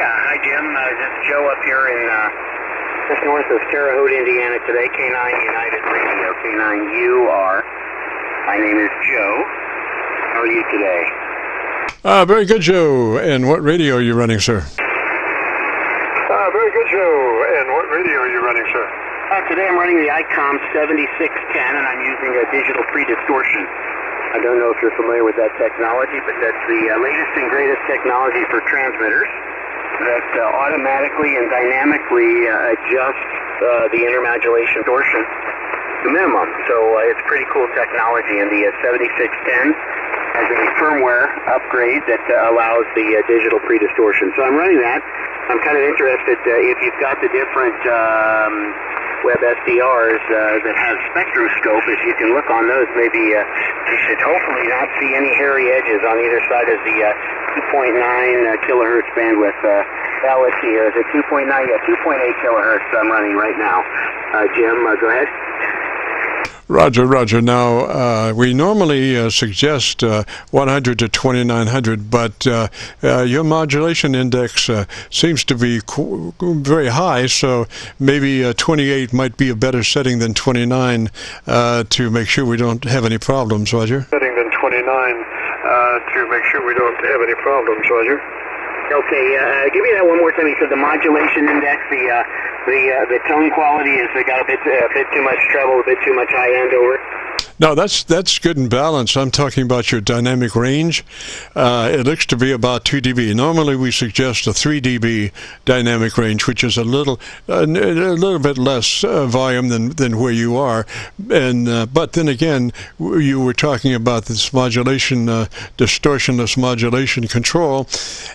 Hi Jim. This is Joe up here in just north of Terre Haute, Indiana today. K9 United Radio, K9UR. My name is Joe. How are you today? Very good, Joe. And what radio are you running, sir? Very good, Joe. And what radio are you running, sir? Today I'm running the ICOM 7610, and I'm using a digital pre-distortion. I don't know if you're familiar with that technology, but that's the latest and greatest technology for transmitters that automatically and dynamically adjusts the intermodulation distortion to minimum. So it's pretty cool technology, and the 7610 has a firmware upgrade that allows the digital pre-distortion. So I'm running that. I'm kind of interested if you've got the different web SDRs that have spectrum scope. If you can look on those, maybe you should hopefully not see any hairy edges on either side of the 2.9 kilohertz bandwidth. Let's see here. Is it 2.9? Yeah, 2.8 kilohertz I'm running right now. Jim, go ahead. Roger. Now, we normally suggest 100 to 2900, but your modulation index seems to be very high, so maybe 28 might be a better setting than 29 to make sure we don't have any problems, Roger. Setting than 29 to make sure we don't have any problems, Roger. Okay, give me that one more time. You said the modulation index, the tone quality has got a bit too much treble, a bit too much high end over. No, that's good and balanced. I'm talking about your dynamic range. It looks to be about 2 dB. Normally, we suggest a 3 dB dynamic range, which is a little bit less volume than where you are. And but then again, you were talking about this modulation, distortionless modulation control,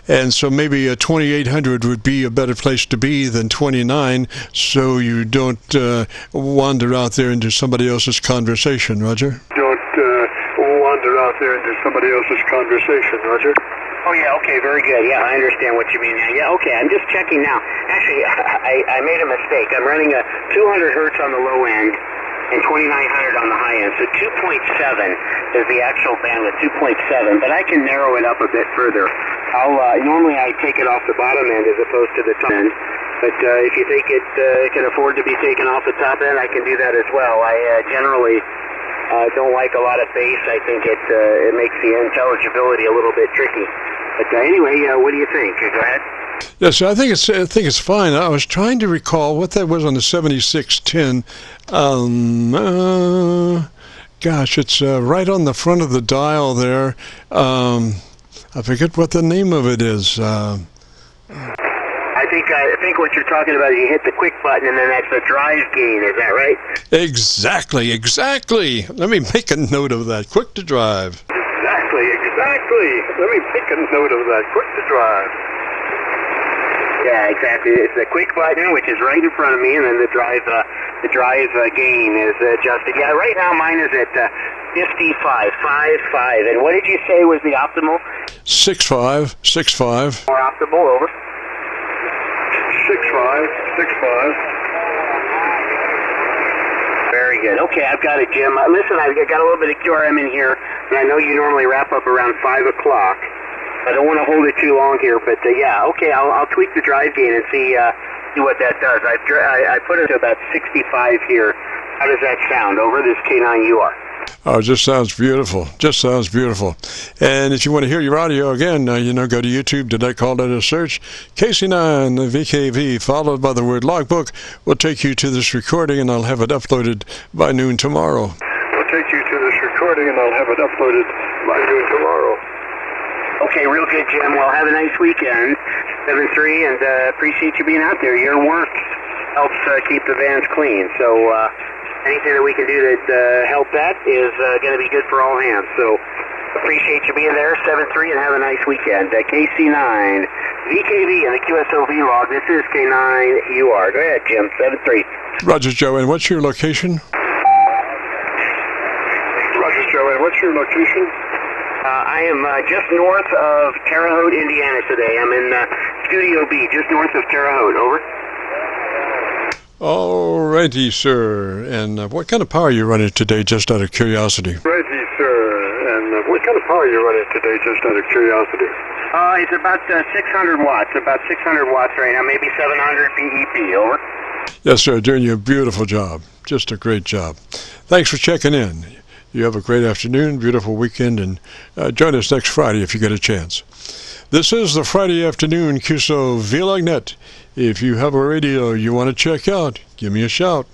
and so maybe a 2800 would be a better place to be than 29, so you don't wander out there into somebody else's conversation, Roger. Don't wander out there into somebody else's conversation, Roger. Oh, yeah, okay, very good. Yeah, I understand what you mean now. Yeah, okay, I'm just checking now. Actually, I made a mistake. I'm running a 200 hertz on the low end and 2900 on the high end. So 2.7 is the actual bandwidth, 2.7, but I can narrow it up a bit further. Normally I take it off the bottom end as opposed to the top end. But if you think it can afford to be taken off the top end, I can do that as well. I generally don't like a lot of bass. I think it makes the intelligibility a little bit tricky. But anyway, what do you think? Go ahead. Yes, I think it's fine. I was trying to recall what that was on the 7610. Gosh, it's right on the front of the dial there. I forget what the name of it is. I think what you're talking about is you hit the quick button and then that's the drive gain, is that right? Exactly. Let me make a note of that. Quick to drive. Exactly. Let me make a note of that. Quick to drive. Yeah, exactly. It's the quick button, which is right in front of me, and then the drive gain is adjusted. Yeah, right now mine is at 55. And what did you say was the optimal? 65. More optimal, over. 65. Very good. Okay, I've got it, Jim. Listen, I've got a little bit of QRM in here, and I know you normally wrap up around 5 o'clock. I don't want to hold it too long here, but yeah, okay, I'll tweak the drive gain and see what that does. I put it to about 65 here. How does that sound? Over, this K9UR. Oh, it just sounds beautiful. And if you want to hear your audio again, go to YouTube. Did I call that a search? KC9VKV, followed by the word logbook, will take you to this recording, and I'll have it uploaded by noon tomorrow. Okay, real good, Jim. Well, have a nice weekend, 7-3, and appreciate you being out there. Your work helps keep the vans clean, so anything that we can do to help that is going to be good for all hands. So appreciate you being there, 7-3, and have a nice weekend. KC9VKV and the Qso-Vlog. This is K9UR. Go ahead, Jim, 7-3. Roger, Joe, and what's your location? I am just north of Terre Haute, Indiana today. I'm in Studio B, just north of Terre Haute. Over. All righty, sir. And what kind of power are you running today, just out of curiosity? It's about 600 watts, about 600 watts right now, maybe 700 BEP, over. Yes, sir, doing a beautiful job. Just a great job. Thanks for checking in. You have a great afternoon, beautiful weekend, and join us next Friday if you get a chance. This is the Friday afternoon Qso-Vlog net. If you have a radio you want to check out, give me a shout.